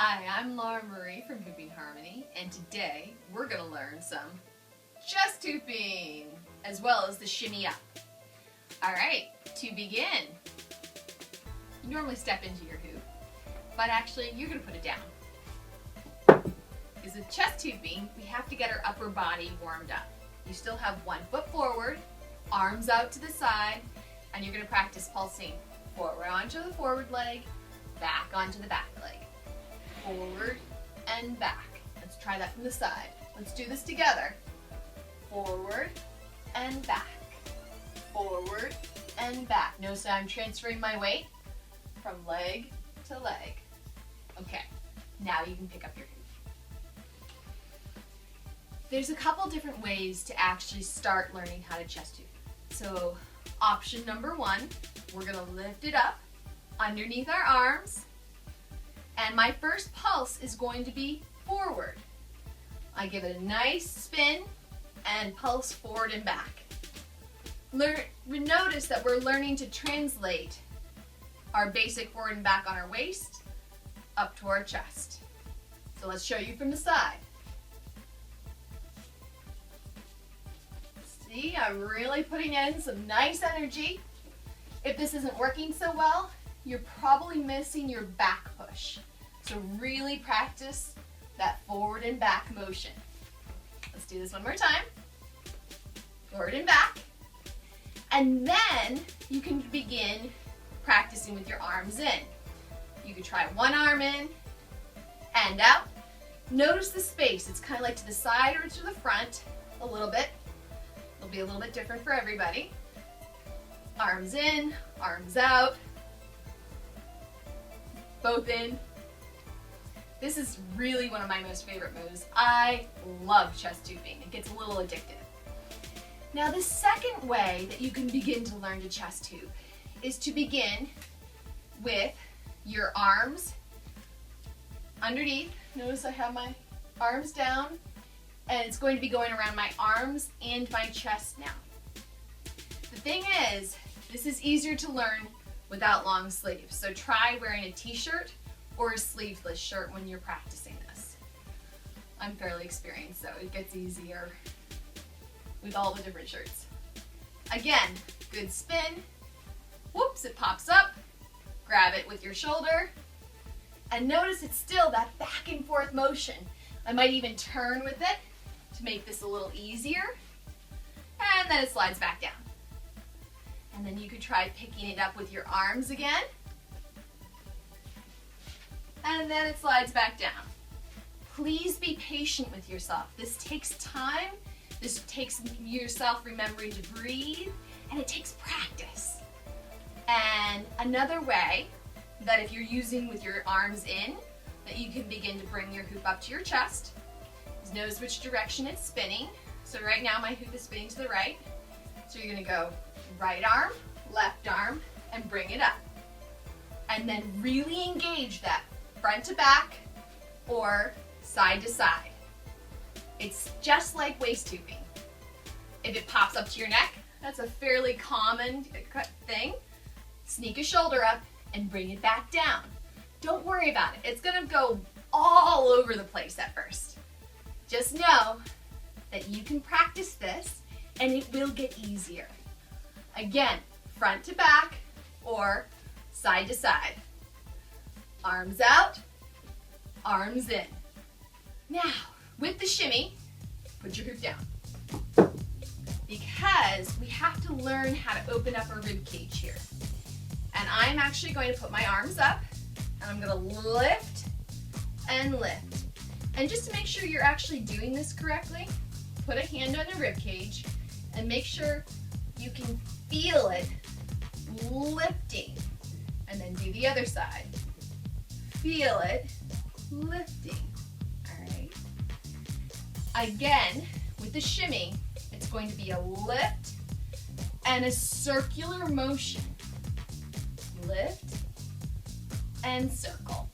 Hi, I'm Laura Marie from Hooping Harmony, and today we're going to learn some chest hooping, as well as the shimmy up. Alright, to begin, you normally step into your hoop, but actually you're going to put it down. Because with chest hooping, we have to get our upper body warmed up. You still have 1 foot forward, arms out to the side, and you're going to practice pulsing forward onto the forward leg, back onto the back leg. Forward and back. Let's try that from the side. Let's do this together. Forward and back. Forward and back. Notice I'm transferring my weight from leg to leg. Okay, now you can pick up your hoop. There's a couple different ways to actually start learning how to chest hoop. So option number 1, we're going to lift it up underneath our arms. And my first pulse is going to be forward. I give it a nice spin and pulse forward and back. Notice that we're learning to translate our basic forward and back on our waist up to our chest. So let's show you from the side. See, I'm really putting in some nice energy. If this isn't working so well, you're probably missing your back push. So really practice that forward and back motion. Let's do this one more time. Forward and back. And then you can begin practicing with your arms in. You could try one arm in and out. Notice the space. It's kind of like to the side or to the front a little bit. It'll be a little bit different for everybody. Arms in, arms out. Both in. This is really one of my most favorite moves. I love chest hooping. It gets a little addictive. Now the second way that you can begin to learn to chest hoop is to begin with your arms underneath. Notice I have my arms down, and it's going to be going around my arms and my chest now. The thing is, this is easier to learn without long sleeves. So try wearing a t-shirt or a sleeveless shirt when you're practicing this. I'm fairly experienced, so it gets easier with all the different shirts. Again, good spin. Whoops, it pops up. Grab it with your shoulder. And notice it's still that back and forth motion. I might even turn with it to make this a little easier. And then it slides back down. And then you could try picking it up with your arms again. And then it slides back down. Please be patient with yourself. This takes time. This takes yourself remembering to breathe, and it takes practice. And another way that if you're using with your arms in, that you can begin to bring your hoop up to your chest, is notice which direction it's spinning. So right now my hoop is spinning to the right. So you're gonna go right arm, left arm, and bring it up. And then really engage that front to back or side to side. It's just like waist hooping. If it pops up to your neck, that's a fairly common thing. Sneak a shoulder up and bring it back down. Don't worry about it. It's gonna go all over the place at first. Just know that you can practice this and it will get easier. Again, front to back or side to side. Arms out, arms in. Now, with the shimmy, put your hoop down. Because we have to learn how to open up our rib cage here. And I'm actually going to put my arms up, and I'm going to lift and lift. And just to make sure you're actually doing this correctly, put a hand on the rib cage and make sure you can feel it lifting. And then do the other side. Feel it lifting. All right. Again, with the shimmy, it's going to be a lift and a circular motion. Lift and circle.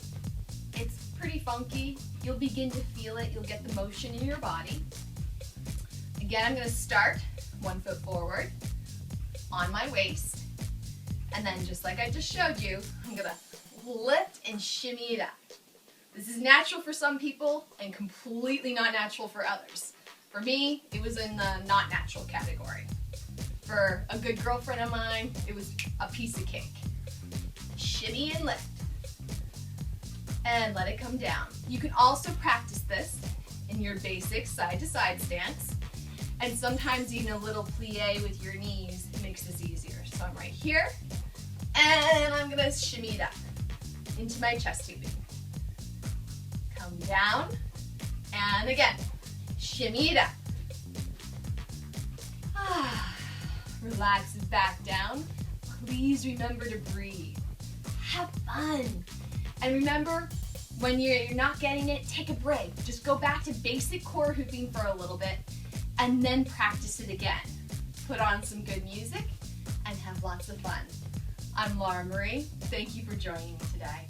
It's pretty funky. You'll begin to feel it. You'll get the motion in your body. Again, I'm going to start 1 foot forward on my waist. And then just like I just showed you, I'm going to lift and shimmy it up. This is natural for some people and completely not natural for others. For me, it was in the not natural category. For a good girlfriend of mine, it was a piece of cake. Shimmy and lift. And let it come down. You can also practice this in your basic side-to-side stance. And sometimes even a little plie with your knees makes this easier. So I'm right here, and I'm gonna shimmy it up into my chest tubing. Come down, and again, shimmy it up. Relax it back down. Please remember to breathe. Have fun. And remember, when you're not getting it, take a break. Just go back to basic core hooping for a little bit and then practice it again. Put on some good music and have lots of fun. I'm Laura Marie. Thank you for joining me today.